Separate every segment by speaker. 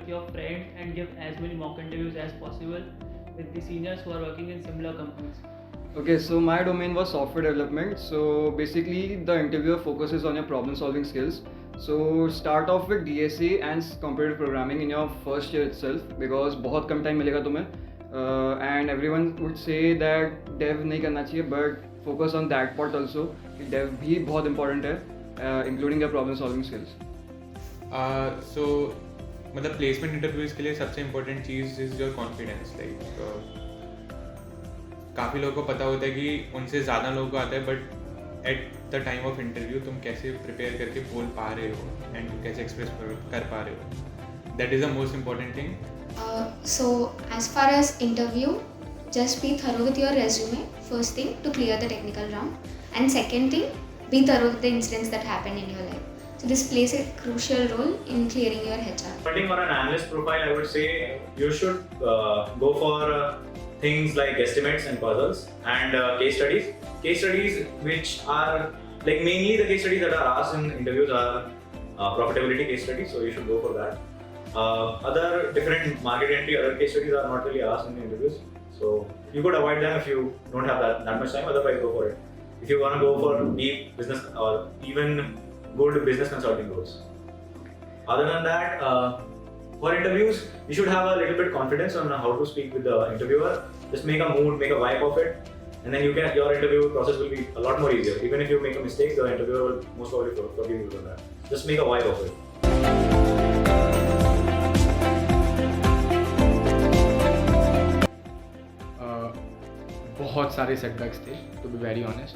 Speaker 1: with your friends and give as many mock interviews as possible with the seniors who are working in similar companies.
Speaker 2: Okay, so my domain was software development. So basically, the interviewer focuses on your problem solving skills. So start off with DSA and computer programming in your first year itself because बहुत कम time मिलेगा तुम्हें. And everyone would say that dev नहीं करना चाहिए, but focus on that part also. कि dev भी बहुत important है, including your problem solving skills.
Speaker 3: So मतलब प्लेसमेंट इंटरव्यूज़ के लिए सबसे important cheese is your confidence. काफ़ी लोगों को पता होता है कि उनसे ज़्यादा लोगों को आता है, but at the time of interview तुम कैसे प्रिपेयर करके बोल पा रहे हो एंड कैसे एक्सप्रेस कर पा रहे हो, that is the most important thing.
Speaker 4: So as far as interview, just be thorough with your resume, first thing, to clear the technical round, and second thing, be thorough with the incidents that happen in your life. So this plays a crucial role in clearing your HR.
Speaker 5: Depending on an analyst profile, I would say you should go for things like estimates and puzzles and case studies. Case studies which are like mainly the case studies that are asked in interviews are profitability case studies, so you should go for that. Other different market entry, other case studies are not really asked in the interviews, so you could avoid them if you don't have that much time. Otherwise, go for it. If you want to go for deep business or even good business consulting roles. Other than that, for interviews, you should have a little bit confidence on how to speak with the interviewer. Just make a mood, make a vibe of it, and then your interview process will be a lot more easier. Even if you make a mistake, the interviewer will most probably forgive you for that. Just make a vibe of it.
Speaker 6: बहुत सारे setbacks थे, to be very honest.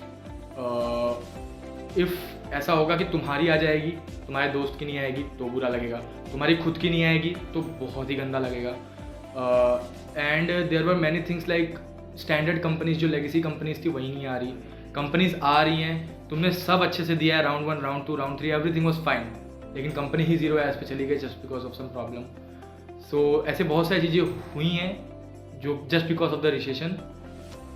Speaker 6: If ऐसा होगा कि तुम्हारी आ जाएगी, तुम्हारे दोस्त की नहीं आएगी तो बुरा लगेगा, तुम्हारी खुद की नहीं आएगी तो बहुत ही गंदा लगेगा. And there were many things like standard companies, जो लेगेसी कंपनीज थी वही नहीं आ रही, कंपनीज आ रही हैं, तुमने सब अच्छे से दिया है, round 1, round 2, round 3, everything was fine, लेकिन कंपनी ही 0 एज पे चली गई just because of some problem. So ऐसे बहुत सारी चीज़ें हुई हैं जो just because of the recession.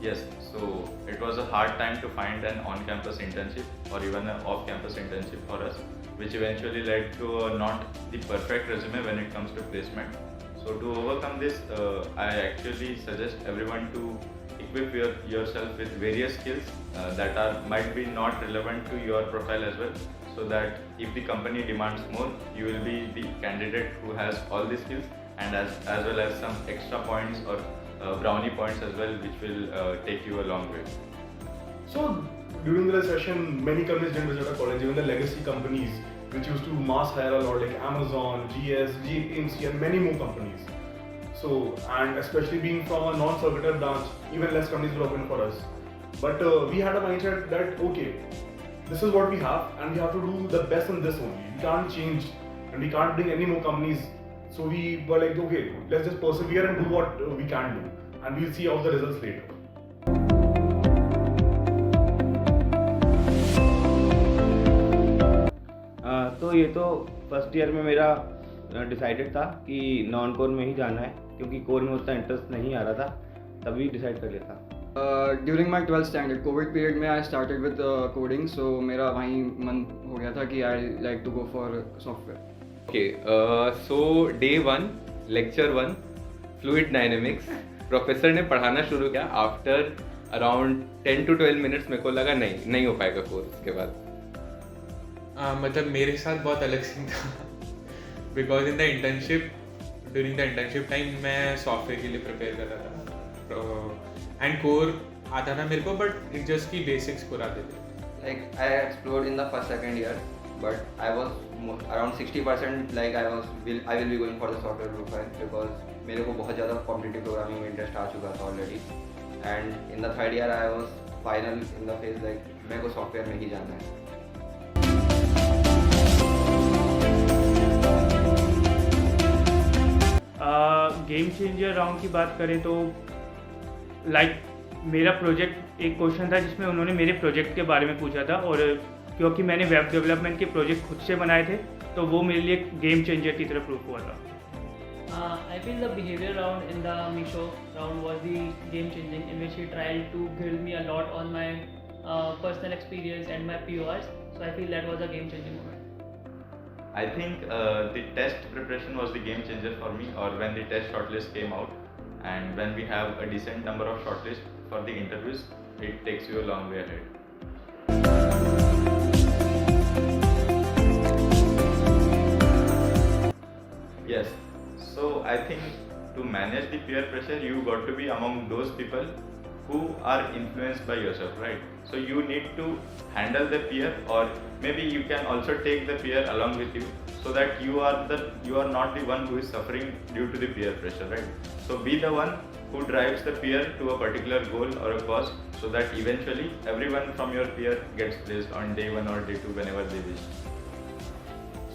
Speaker 7: Yes, so it was a hard time to find an on-campus internship or even an off-campus internship for us, which eventually led to not the perfect resume when it comes to placement. So to overcome this, I actually suggest everyone to equip yourself with various skills that might be not relevant to your profile as well, so that if the company demands more, you will be the candidate who has all the skills and as well as some extra points or brownie points as well, which will take you a long way.
Speaker 8: So during the recession, many companies didn't visit our college, even the legacy companies which used to mass hire a lot, like Amazon, GS, GMC, and many more companies. So, and especially being from a non-servitor branch, even less companies were open for us. But we had a mindset that okay, this is what we have, and we have to do the best in this only. We can't change, and we can't bring any more companies. So we were like, okay, let's just persevere and do what we can do, and we'll see all the results later.
Speaker 9: तो ये तो first year में मेरा decided था कि non core में ही जाना है, क्योंकि कोर में उतना इंटरेस्ट नहीं आ रहा था, तभी डिसाइड कर लेता.
Speaker 2: During my 12th standard COVID period में I started with coding, so मेरा वहीं मन हो गया था कि I like to go for software.
Speaker 10: Okay, so day 1, lecture 1, fluid dynamics. Professor ने पढ़ाना शुरू किया. आफ्टर अराउंड 10 to 12 मिनट्स मेरे को लगा नहीं हो पाएगा कोर्स के बाद.
Speaker 3: मतलब मेरे साथ बहुत अलग सीन था, because in the internship, during the internship time मैं सॉफ्टवेयर के लिए प्रिपेयर कर रहा था एंड कोर आता था मेरे को, बट इट जस्ट की बेसिक्स पुराते थे.
Speaker 9: Like I explored in the first second year, but I was around 60% like I will be going for the software profile because मेरे को बहुत ज़्यादा कॉम्पिटिटिव प्रोग्रामिंग में इंटरेस्ट आ चुका था already. And in the third year I was final in the phase like मेरे को software में ही जाना है.
Speaker 1: गेम चेंजर राउंड की बात करें तो लाइक मेरा प्रोजेक्ट, एक क्वेश्चन था जिसमें उन्होंने मेरे प्रोजेक्ट के बारे में पूछा था, और क्योंकि मैंने वेब डेवलपमेंट के प्रोजेक्ट खुद से बनाए थे तो वो मेरे लिए गेम चेंजर की तरह प्रूफ हुआ था.
Speaker 11: I feel the behavior round in the Misho round was the game changing, in which he tried to grill me a lot on my personal experience and my PORs. So I feel that was a game changing moment.
Speaker 7: I think the test preparation was the game changer for me, or when the test shortlist came out, and when we have a decent number of shortlists for the interviews, it takes you a long way ahead. Yes, so I think to manage the peer pressure, you got to be among those people who are influenced by yourself, right? So you need to handle the peer, or maybe you can also take the peer along with you, so that you are not the one who is suffering due to the peer pressure, right? So be the one who drives the peer to a particular goal or a cause, so that eventually everyone from your peer gets placed on day 1 or day 2 whenever they wish.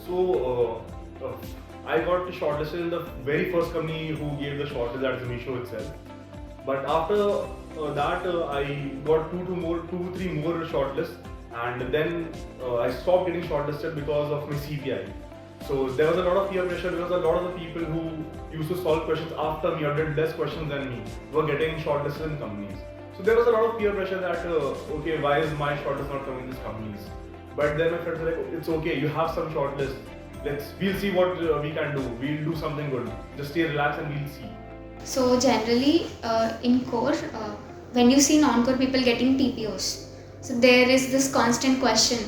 Speaker 8: So I got shortlisted in the very first company who gave the shortlist, that is Meesho itself. But after that, I got two, three more shortlists, and then I stopped getting shortlisted because of my CPI. So there was a lot of peer pressure because a lot of the people who used to solve questions after me or did less questions than me were getting shortlisted in companies. So there was a lot of peer pressure that okay, why is my shortlist not coming in these companies? But then my friends were like, it's okay, you have some shortlist. We'll see what we can do. We'll do something good. Just stay relaxed and we'll see.
Speaker 4: So generally in core, when you see non-core people getting TPOs, so there is this constant question,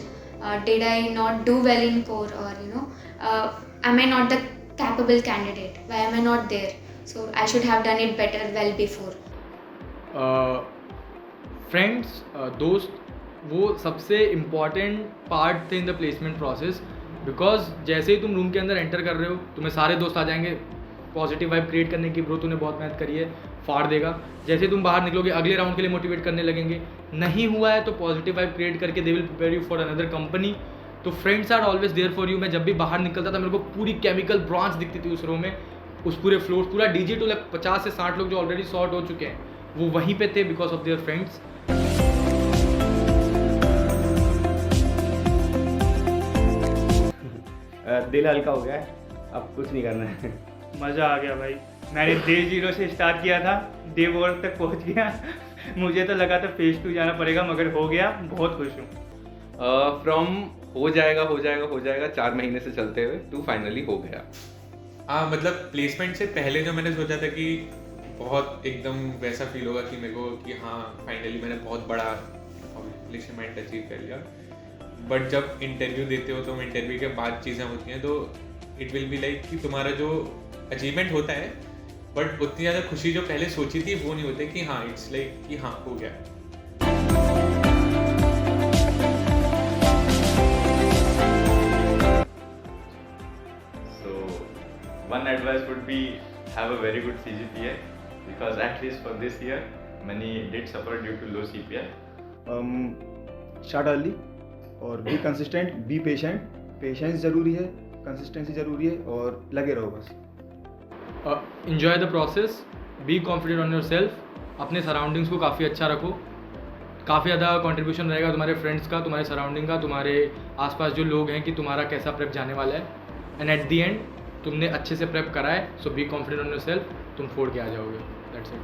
Speaker 4: did I not do well in core, or am I not the capable candidate? Why am I not there? So I should have done it better well before.
Speaker 6: Friends दोस्त वो सबसे important part थे in the placement process, because जैसे ही तुम room के अंदर enter कर रहे हो तुम्हें सारे दोस्त आ जाएंगे पॉजिटिव वाइब क्रिएट करने की, ब्रो तूने बहुत मेहनत करी है, फाड़ देगा। जैसे तुम बाहर निकलोगे अगले राउंड के लिए मोटिवेट करने लगेंगे, नहीं हुआ है तो पॉजिटिव वाइब क्रिएट करके they will prepare you for another company. तो friends are always there for you. मैं जब भी बाहर निकलता था मेरे को पूरी केमिकल ब्रांच दिखती थी उस रो में, उस पूरे फ्लोर, पूरा डीजे टू 50 से 60 लोग जो ऑलरेडी सॉर्ट हो चुके हैं वो वहीं पे थे बिकॉज ऑफ देयर फ्रेंड्स।
Speaker 12: दिल हल्का हो गया है, अब कुछ नहीं करना है।
Speaker 1: मज़ा आ गया भाई। मैंने डे 0 से स्टार्ट किया था, डे 4 तक पहुंच गया। मुझे तो लगा था फेज 2 जाना पड़ेगा, मगर हो गया। बहुत खुश हूँ।
Speaker 10: फ्रॉम हो जाएगा 4 महीने से चलते हुए टू फाइनली हो गया।
Speaker 3: हाँ, मतलब प्लेसमेंट से पहले जो मैंने सोचा था कि बहुत एकदम वैसा फील होगा कि मेरे को कि हाँ फाइनली मैंने बहुत बड़ा अचीवमेंट अचीव कर लिया। बट जब इंटरव्यू देते हो तो इंटरव्यू के बाद चीज़ें होती हैं तो इट विल बी लाइक कि तुम्हारा जो अचीवमेंट होता है बट उतनी ज़्यादा खुशी जो पहले सोची थी वो नहीं होती कि हाँ इट्स लाइक कि हाँ हो गया।
Speaker 7: So one advice would be have a very good CGPA, because at least for this year many did suffer due to low CPI.
Speaker 12: Start early और be consistent, be patient. Patience ज़रूरी है, consistency ज़रूरी है और लगे रहो बस।
Speaker 6: Enjoy the process, be confident on yourself, अपने सराउंडिंग्स को काफ़ी अच्छा रखो। काफ़ी ज़्यादा कंट्रीब्यूशन रहेगा तुम्हारे फ्रेंड्स का, तुम्हारे सराउंडिंग का, तुम्हारे आसपास जो लोग हैं कि तुम्हारा कैसा प्रेप जाने वाला है। एंड एट दी एंड तुमने अच्छे से प्रेप करा है, सो बी कॉन्फिडेंट ऑन योरसेल्फ, तुम फोड़ के आ जाओगे। That's it.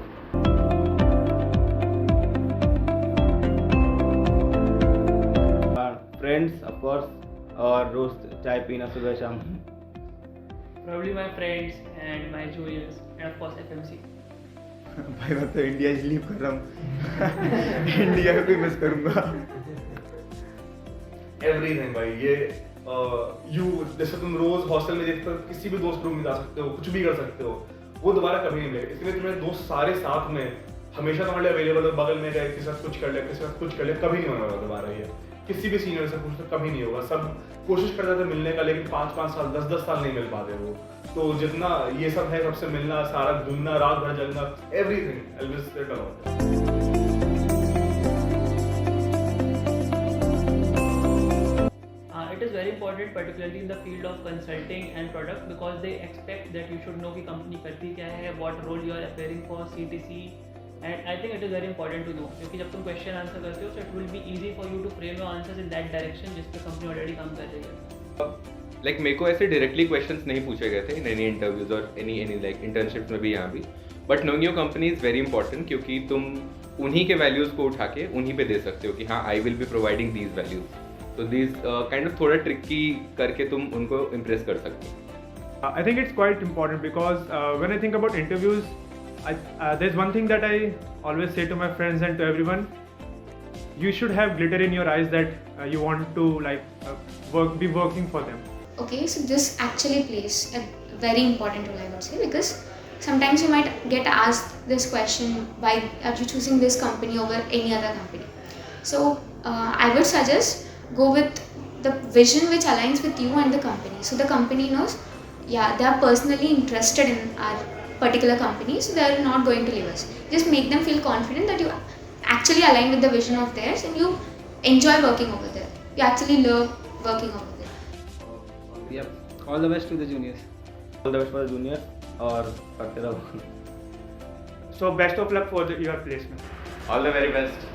Speaker 12: Friends of course, और रोज चाय पीना सुबह शाम।
Speaker 11: Probably my friends and my juniors, and of course FMC.
Speaker 12: भाई मैं तो इंडिया इसलिए कर रहा हूँ। इंडिया को ही मिस करूँगा।
Speaker 8: एवरीथिंग भाई, ये जैसे तुम रोज हॉस्टल में देखते हो, किसी भी दोस्त रूम में जा सकते हो, कुछ भी कर सकते हो, वो दोबारा कभी नहीं मिलेगा। इसलिए तुम्हारे दोस्त सारे साथ में हमेशा तुम्हारे लिए अवेलेबल हो, बगल में गए, किसी साथ कुछ कर ले, किसी साथ कुछ कर ले, कभी नहीं होने वाला दोबारा ये। किसी भी सीनियर से पूछ तो कभी नहीं होगा। सब कोशिश करते थे मिलने का, लेकिन 5-5 साल 10-10 साल नहीं मिल पाते वो। तो जितना ये सब है, सबसे मिलना, सारा घूमना, रात भर जलना, everything I will say about.
Speaker 11: It is very important, particularly in the field of consulting and product, because they expect that you should know कि company करती क्या है, what role you are appearing for, CTC, and I think it is very important to know, क्योंकि जब तुम question answer करते हो, so it will be easy for you to frame your answers in that direction जिस पे company already काम कर रही है।
Speaker 10: लाइक मेरे को ऐसे डायरेक्टली क्वेश्चंस नहीं पूछे गए थे इन एनी इंटरव्यूज और एनी लाइक इंटर्नशिप में भी, यहाँ भी। But knowing your company is very important, क्योंकि तुम उन्हीं के वैल्यूज़ को उठा के उन्हीं पे दे सकते हो कि हाँ I will be providing these values. तो दिस काइंड ऑफ थोड़ा ट्रिकी करके तुम उनको इम्प्रेस कर सकते हो.
Speaker 13: I think it's quite important because when I think about interviews, there's one thing that I always say to my friends and to everyone: you should have glitter in your eyes that you want to be working for them.
Speaker 4: Okay, so this actually plays a very important role, I would say, because sometimes you might get asked this question: why are you choosing this company over any other company? So I would suggest go with the vision which aligns with you and the company. So the company knows, yeah, they are personally interested in our particular company, so they are not going to leave us. Just make them feel confident that you actually align with the vision of theirs and you enjoy working over there. You actually love working over there.
Speaker 2: Yep. All the best to the juniors.
Speaker 12: All the best for the juniors और करते रहो.
Speaker 1: So best of luck for your placement.
Speaker 7: All the very best.